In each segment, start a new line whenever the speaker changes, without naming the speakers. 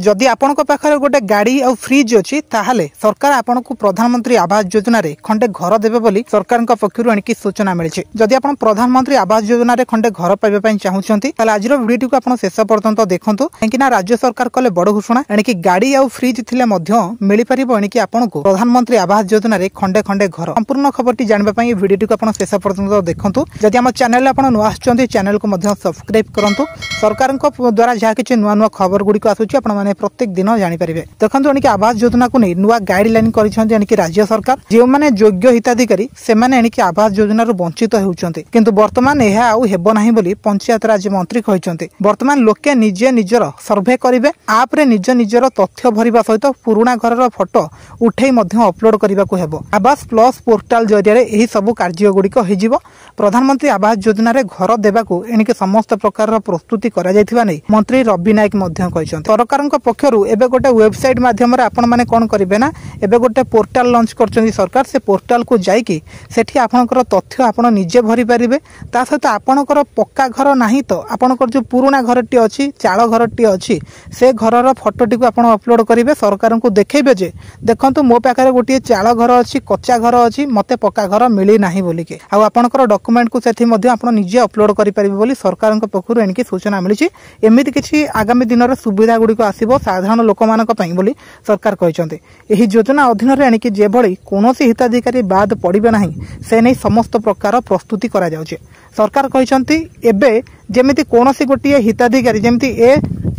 जदि आपण पाखे गोटे गाड़ी और फ्रिज अच्छी ताहले सरकार आपन को प्रधानमंत्री आवास योजना रे खंडे घर देबे बोली सरकार पक्षर एणिकी सूचना मिली। जदि आपण प्रधानमंत्री आवास योजना रे खंडे घर पाइबा चाहूछंती ताले आज वीडियो को आपण शेष पर्यंत देखंतु काहेकि राज्य सरकार कले बड़ घोषणा एणिकी गाड़ी और फ्रिज थिले मध्य मिली परिबो एणिकी आपण को प्रधानमंत्री आवास योजना रे खंडे खंडे घर। संपूर्ण खबरटी जानबा पई वीडियो को आपण शेष पर्यंत देखंतु। जदि हम चैनल आपण नुआ आछंती चैनल को मध्य सब्सक्राइब करंतु। सरकार द्वारा जहा किछि नुआ नुआ खबर गुडी को आसुछि आपण माने प्रत्येक दिन जानि परिबे। देखंतु एणिकी आवास योजना को नै नुआ गाइडलाइन करिसंती एणिकी राज्य सरकार जे माने योग्य हिताधिकारी से माने एणिकी आवास योजना रो वंचित हेउचंती किंतु वर्तमान एहा आउ हेबो नाही बोली पंचायत राज मंत्री कहिसंती। वर्तमान लोके निजे निजर सर्वे करिवे आप रे निजर तथ्य भरिबा सहित पुराना घर रो फोटो उठै मध्य अपलोड करिबा को हेबो। आवास प्लस पोर्टल जरिया रे एही सब कार्य गुडी को हिजिवो। प्रधानमंत्री आवास योजना रे घर देबा को एणिकी समस्त प्रकार रो प्रस्तुति करा जायथिबा नै मंत्री रवि नायक मध्य कहिसंती। सरकारक पक्षरु एबे गोटे वेबसाइट माध्यम रे आपण माने कोन करिवे ना एबे गोटे पोर्टल लॉन्च करचंदी सरकार। से पोर्टल को जाईकी सेठी आपनकर तथ्य आपण निजे भरि परिबे। ता सहित आपनकर पक्का घर नाही तो आपनकर जो पुराना घरटी अछि चाळ घरटी अछि से घरर फोटोटी को आपण अपलोड करिवे। सरकार को देखैबे जे देखंतु मो पाखरे गोटे चाळ घर अछि कच्चा घर अछि मते पक्का घर मिली नाही बोली के आ आपनकर डॉक्यूमेंट को सेठी मध्ये आपण निजे अपलोड करि परिबे बोली सरकार पक्षरु एणिकी सूचना मिलिछि। एमिति किछि आगामी दिन रे सुविधा गुडी को आसीबो साधारण लोक मानक पई बोली सरकार कहिसंती। एही योजना अधीन रे एणिकी जे भଳି कोनोसी हिताधिकारी बाद पड़िबे नाही से नै समस्त प्रकार प्रस्तुति करा जाउछि। सरकार कहिसंती एबे जेमिति कोनोसी गोटिए हिताधिकारी जेमिति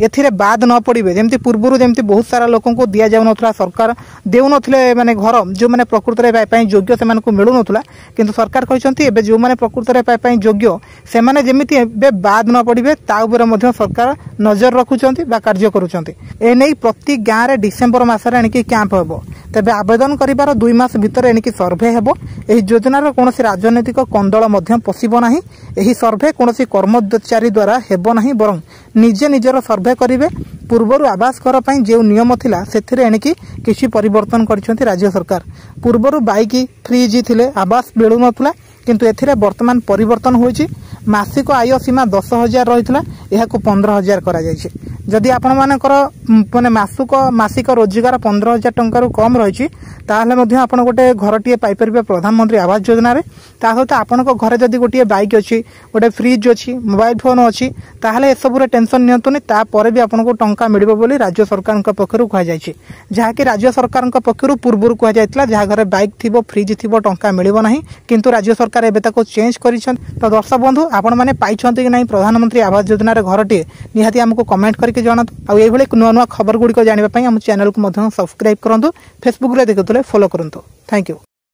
एथिरे बाद न पड़िबे जेमिति पूर्वरु जेमिति बहुत सारा लोकन को दिया जाउ नथला सरकार देउ नथले माने घर जो माने प्रकृति रे पाई योग्य से मानकु मिलु नथला किंतु सरकार कहिसंती एबे जो माने प्रकृति रे पाई योग्य से माने जेमिति एबे बाद न पड़िबे ता ऊपर मध्य सरकार नजर रखुचंती बा कार्य करूचंती। ए नै प्रति गां रे डिसेंबर मासरे एणिकी कैंप हेबो। तबे आवेदन करिवार 2 मास भितर एणिकी सर्वे हेबो। एही योजना रो कोनोसी राजनीतिक कंदल मध्य पसिबो नाही। एही सर्वे कोनोसी कर्मचारी द्वारा हेबो नाही बरं निजे निजर सर्वे करिवे। पूर्वरु आवास घर पई जे नियम थिला सेथिरे एणिकी किछि परिवर्तन करिसंती राज्य सरकार। पूर्वरु बाइक फ्रिज थिले आवास मिलु नथला किंतु एथिरे वर्तमान परिवर्तन होईछि। मासिक आय सीमा 10,000 रहितला एहाको 15,000 करा जायछि। जदि आपण मानकर माने मासिक रोजगार 15,000 टंका रु कम रहिछि ताहले मध्य आपण गोटे घरटीए पाई परिबे प्रधानमंत्री आवास योजना रे। ता सहित आपण को घरे जदि गोटे बाइक अछि गोटे फ्रिज अछि मोबाइल फोन अछि ताहले ए सब रे टेंशन नियंतुनी ता परे भी आपण को टंका मिलिबो बोली राज्य सरकार का पक्षरु कहा जायछि। जहा कि राज्य सरकार का पक्षरु पूर्वरु कहा जायतला जहा घरे बाइक थिबो फ्रिज थिबो टंका मिलिबो नाही किंतु राज्य सरकार एबे ताको चेंज करिछन। तो दर्शक बंधु आपण माने पाइछंती कि नाही प्रधानमंत्री आवास योजना रे घरटीए निहाती हमको कमेंट करके जणातु। आ एई भले नुआ नुआ खबर गुडी को जानिबा पई हम चैनल को मध्य सब्सक्राइब करंतु। फेसबुक रे देखुतले फॉलो करंतु। Thank you.